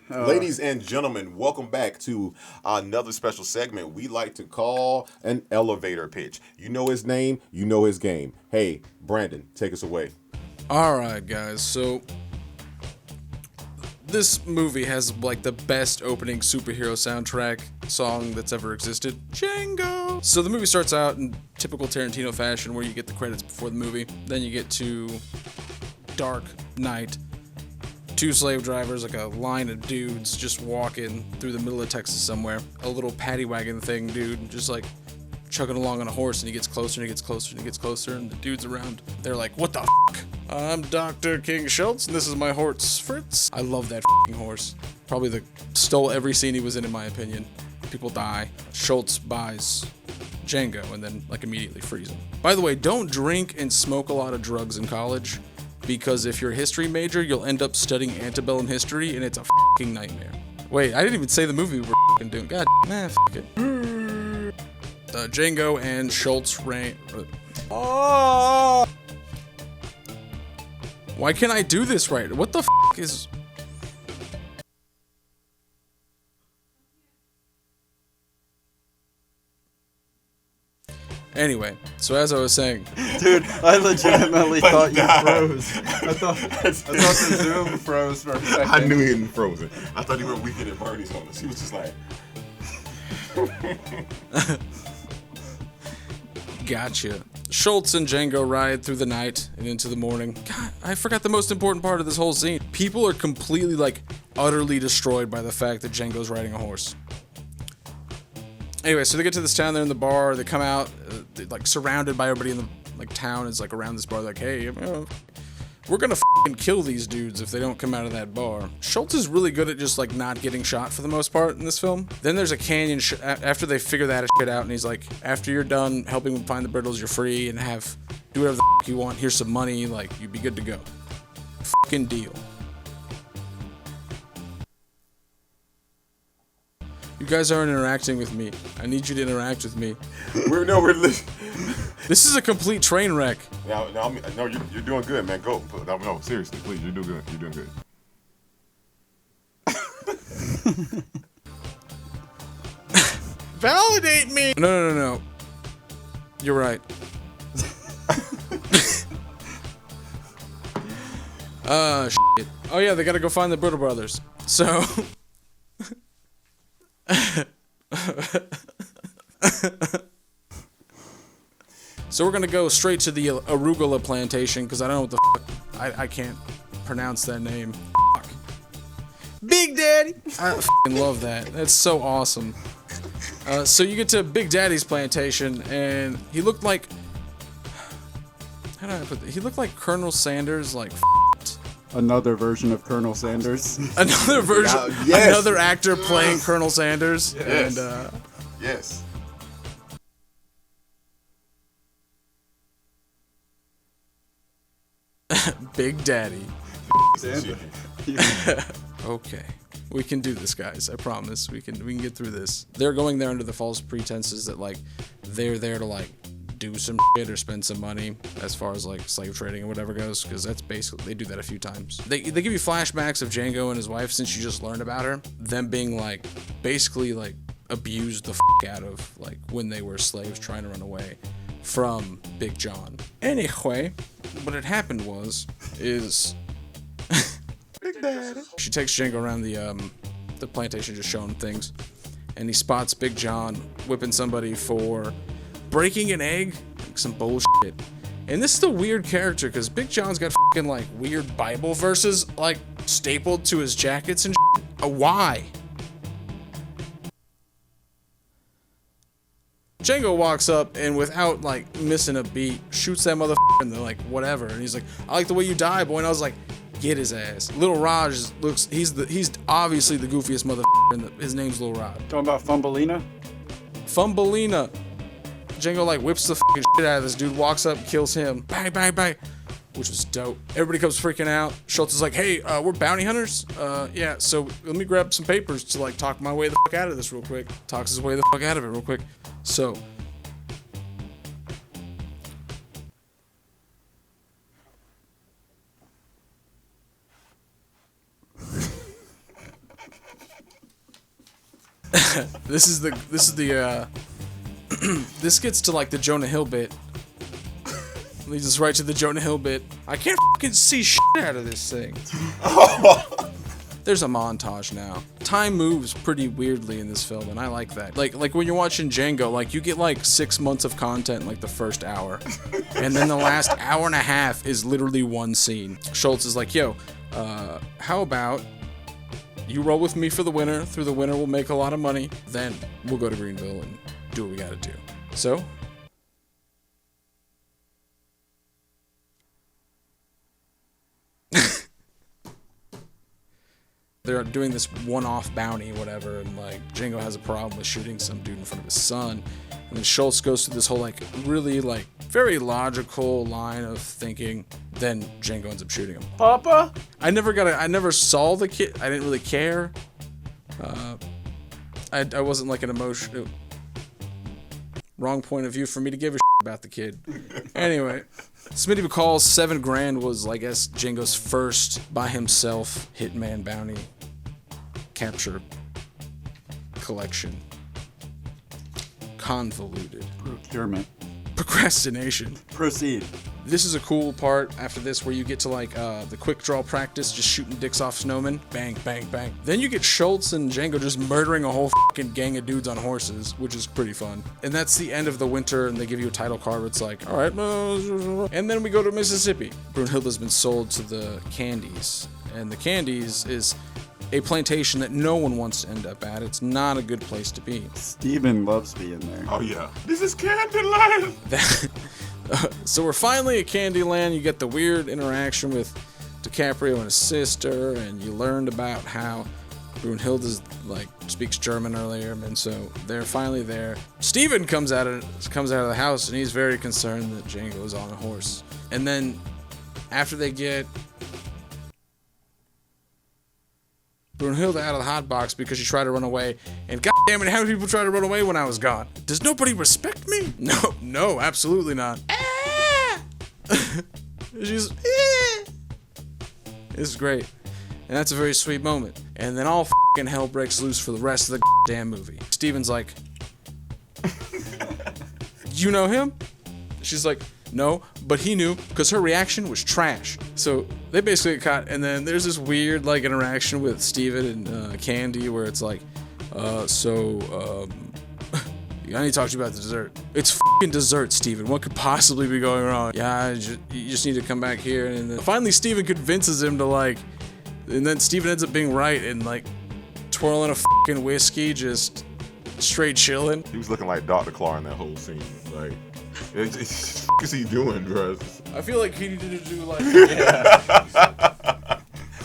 Ladies and gentlemen, welcome back to another special segment we like to call an elevator pitch. You know his name, you know his game. Hey, Brandon, take us away. Alright, guys, so this movie has like the best opening superhero soundtrack song that's ever existed, Django. So the movie starts out in typical Tarantino fashion where you get the credits before the movie. Then you get to dark night. Two slave drivers, like a line of dudes just walking through the middle of Texas somewhere. A little paddy wagon thing, dude, just like chugging along on a horse, and he gets closer and he gets closer and he gets closer, and the dudes around, they're like, what the f***? I'm Dr. King Schultz, and this is my horse, Fritz. I love that f***ing horse. Probably stole every scene he was in my opinion. People die. Schultz buys Django and then like immediately frees him. By the way, don't drink and smoke a lot of drugs in college, because if you're a history major, you'll end up studying antebellum history, and it's a f***ing nightmare. Wait, I didn't even say the movie we were f***ing doing. God, f*** it. Django and Schultz reign. Oh! Why can't I do this right? What the f*** is... Anyway, so as I was saying... Dude, I legitimately thought you froze. I thought the Zoom froze for a second. I knew he hadn't frozen. I thought he were Weekend at Bernie's on us. He was just like... Gotcha. Schultz and Django ride through the night and into the morning. God, I forgot the most important part of this whole scene. People are completely, like, utterly destroyed by the fact that Django's riding a horse. Anyway, so they get to this town, they're in the bar, they come out, they're, like, surrounded by everybody in the, like, town is, like, around this bar, like, hey, we're gonna f***ing kill these dudes if they don't come out of that bar. Schultz is really good at just, like, not getting shot for the most part in this film. Then there's a canyon after they figure that shit out, and he's like, after you're done helping them find the Brittles, you're free, and do whatever the f*** you want, here's some money, like, you'd be good to go. F***ing deal. You guys aren't interacting with me. I need you to interact with me. We're This is a complete train wreck. No, you're doing good, man. Go. No, seriously, please, you're doing good. You're doing good. Validate me! No. You're right. Shit. Oh yeah, they gotta go find the Brittle Brothers. So... So we're gonna go straight to the arugula plantation, because I don't know what the fuck, I can't pronounce that name. Fuck. Big Daddy! I fucking love that. That's so awesome. So you get to Big Daddy's plantation, and he looked like... How do I put that? He looked like Colonel Sanders, like... Another version of Colonel Sanders. Another version, yes. Another actor playing Colonel Sanders. Yes. And, yes. Big Daddy. Sanders. Okay. We can do this, guys. I promise. We can get through this. They're going there under the false pretenses that, like, they're there to, like, do some shit or spend some money as far as like slave trading or whatever goes, because that's basically, they do that a few times. They give you flashbacks of Django and his wife, since you just learned about her, them being like basically like abused the out of, like, when they were slaves trying to run away from Big John. Anyway, what had happened is Big Daddy. she takes Django around the plantation, just showing him things, and he spots Big John whipping somebody for breaking an egg, like some bullshit. And this is the weird character, because Big John's got fucking like weird Bible verses like stapled to his jackets and shit. Why? Django walks up and without like missing a beat, shoots that motherfucker, and they're like, whatever. And he's like, I like the way you die, boy. And I was like, get his ass. Little Raj looks, he's obviously the goofiest motherfucker, and his name's Little Raj. Talking about Fumbelina? Fumbelina. Django like whips the fucking shit out of this dude, walks up, kills him, bang, bang, bang, which was dope. Everybody comes freaking out. Schultz is like, hey, we're bounty hunters. Yeah, so let me grab some papers to like talk my way the fuck out of this real quick. Talks his way the fuck out of it real quick. So This gets to like the Jonah Hill bit. Leads us right to the Jonah Hill bit. I can't fucking see shit out of this thing. There's a montage now. Time moves pretty weirdly in this film, and I like that. Like when you're watching Django, like you get like 6 months of content in like the first hour, and then the last hour and a half is literally one scene. Schultz is like, yo, how about you roll with me for the winter? Through the winter, we'll make a lot of money. Then we'll go to Greenville and do what we gotta do. So they're doing this one-off bounty, whatever, and like Django has a problem with shooting some dude in front of his son, and then Schultz goes through this whole like really like very logical line of thinking. Then Django ends up shooting him. Papa? I never saw the kid. I didn't really care. I wasn't like an emotion. Wrong point of view for me to give a shit about the kid. Anyway, Smitty recalls $7,000 was, I guess, Django's first by himself hitman bounty capture collection. Convoluted. Procurement. Procrastination. Proceed. This is a cool part after this where you get to like the quick draw practice, just shooting dicks off snowmen. Bang, bang, bang. Then you get Schultz and Django just murdering a whole fucking gang of dudes on horses, which is pretty fun. And that's the end of the winter, and they give you a title card where it's like, all right, and then we go to Mississippi. Brunhilde's been sold to the Candies, and the Candies is a plantation that no one wants to end up at. It's not a good place to be. Steven loves being there. Oh yeah, this is Candyland. So we're finally at Candyland. You get the weird interaction with DiCaprio and his sister, and you learned about how Brunhilde like speaks German earlier, and so they're finally there. Steven comes out of the house, and he's very concerned that Django is on a horse. And then after they get Brunhilde out of the hot box because she tried to run away, and god damn it, how many people tried to run away when I was gone? Does nobody respect me? No, absolutely not. She's This is great. And that's a very sweet moment. And then all fucking hell breaks loose for the rest of the damn movie. Steven's like, you know him? She's like, no, but he knew because her reaction was trash. So they basically get caught, and then there's this weird like interaction with Steven and Candy where it's like, I need to talk to you about the dessert. It's fucking dessert, Steven. What could possibly be going wrong? Yeah, you just need to come back here. And then finally Steven convinces him to like, and then Steven ends up being right and like twirling a fucking whiskey, just straight chilling. He was looking like Dr. Clark in that whole scene. Like, what is he doing, bro? I feel like he needed to do like The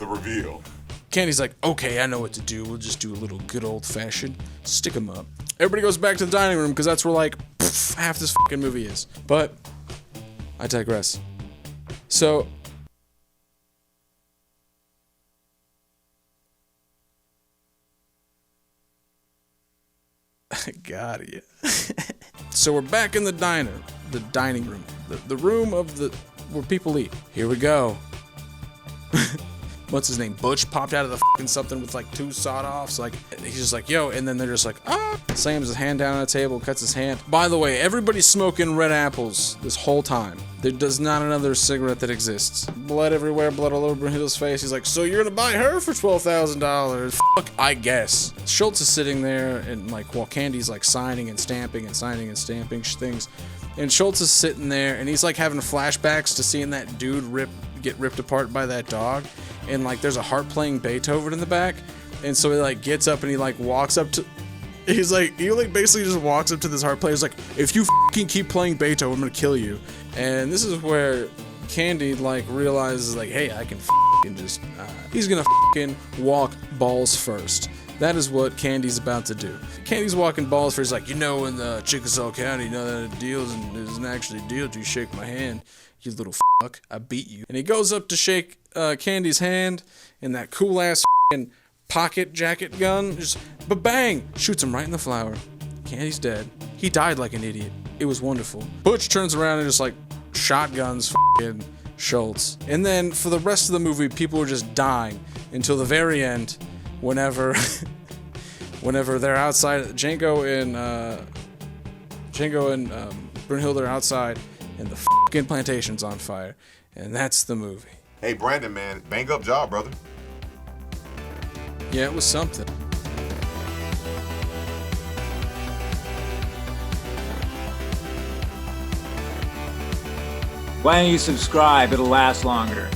reveal. Candy's like, okay, I know what to do. We'll just do a little good old-fashioned stick 'em up. Everybody goes back to the dining room because that's where like half this fucking movie is. But I digress. So I got you. So we're back in the dining room, the room of where people eat. Here we go. What's his name? Butch popped out of the fucking something with like 2 sawed-offs. Like he's just like, yo, and then they're just like, ah, slams his hand down on the table, cuts his hand. By the way, everybody's smoking red apples this whole time. There does not another cigarette that exists. Blood everywhere, blood all over Brunhilde's face. He's like, so you're gonna buy her for $12,000? Fuck, I guess. Schultz is sitting there and like while Candy's like signing and stamping things. And Schultz is sitting there and he's like having flashbacks to seeing that dude get ripped apart by that dog. And like there's a harp playing Beethoven in the back. And so he like gets up and he like walks up to he basically just walks up to this harp player. He's like, if you fucking keep playing Beethoven, I'm gonna kill you. And this is where Candy like realizes like, hey, I can fucking just he's gonna fucking walk balls first. That is what Candy's about to do. Candy's walking balls first. He's like, you know, in the Chickasaw County, you know that a deal isn't actually a deal till you shake my hand. You little fuck, I beat you. And he goes up to shake Candy's hand, and that cool ass pocket jacket gun just ba-bang, shoots him right in the flower. Candy's dead. He died like an idiot. It was wonderful. Butch turns around and just like shotguns Schultz. And then for the rest of the movie, people are just dying until the very end, whenever whenever they're outside, Django and Brunhilde are outside, and the fucking plantation's on fire, and that's the movie. Hey, Brandon, man, bang up job, brother. Yeah, it was something. Why don't you subscribe? It'll last longer.